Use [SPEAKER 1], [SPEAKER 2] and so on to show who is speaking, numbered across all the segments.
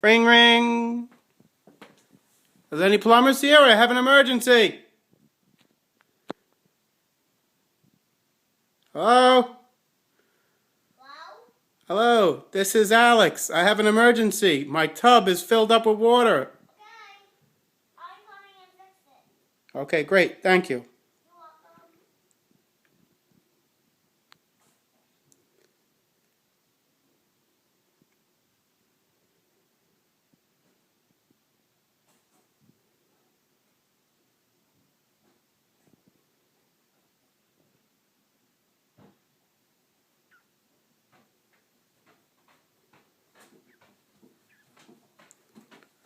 [SPEAKER 1] Ring, ring. Is any plumbers here? I have an emergency. Hello? Hello, this is Alex. I have an emergency. My tub is filled up with water.
[SPEAKER 2] Okay. I'm coming and fix it.
[SPEAKER 1] Okay, great. Thank you.
[SPEAKER 2] You're welcome.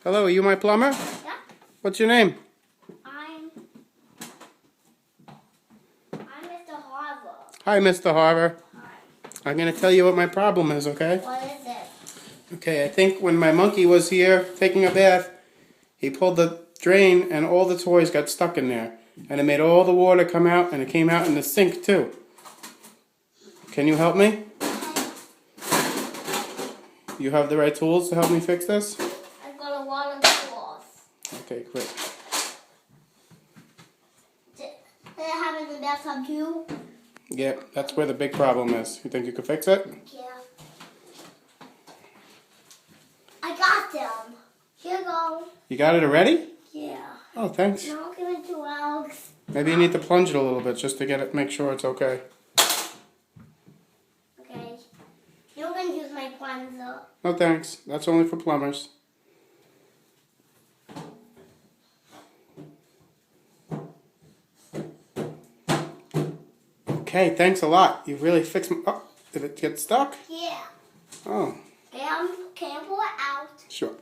[SPEAKER 1] Hello, are you my plumber?
[SPEAKER 2] Yeah.
[SPEAKER 1] What's your name?
[SPEAKER 2] I'm Mr. Harbour.
[SPEAKER 1] Hi, Mr. Harbour.
[SPEAKER 2] Hi.
[SPEAKER 1] I'm going to tell you what my problem is, okay?
[SPEAKER 2] What is it?
[SPEAKER 1] Okay, I think when my monkey was here taking a bath, he pulled the drain and all the toys got stuck in there. And it made all the water come out, and it came out in the sink too. Can you help me? You have the right tools to help me fix this?
[SPEAKER 2] I've got a lot of tools.
[SPEAKER 1] Okay, great.
[SPEAKER 2] Did it happen in the bathtub too?
[SPEAKER 1] Yeah, that's where the big problem is. You think you could fix it?
[SPEAKER 2] Yeah. I got them. Here you go.
[SPEAKER 1] You got it already?
[SPEAKER 2] Yeah.
[SPEAKER 1] Oh, thanks.
[SPEAKER 2] Now I'll give it to Alex.
[SPEAKER 1] Maybe you need to plunge it a little bit just to get it, make sure it's okay.
[SPEAKER 2] Okay. You can use my cleanser.
[SPEAKER 1] No thanks. That's only for plumbers. Okay, thanks a lot. You really fixed my... Oh, did it get stuck?
[SPEAKER 2] Yeah.
[SPEAKER 1] Oh,
[SPEAKER 2] Can I pull it out?
[SPEAKER 1] sure.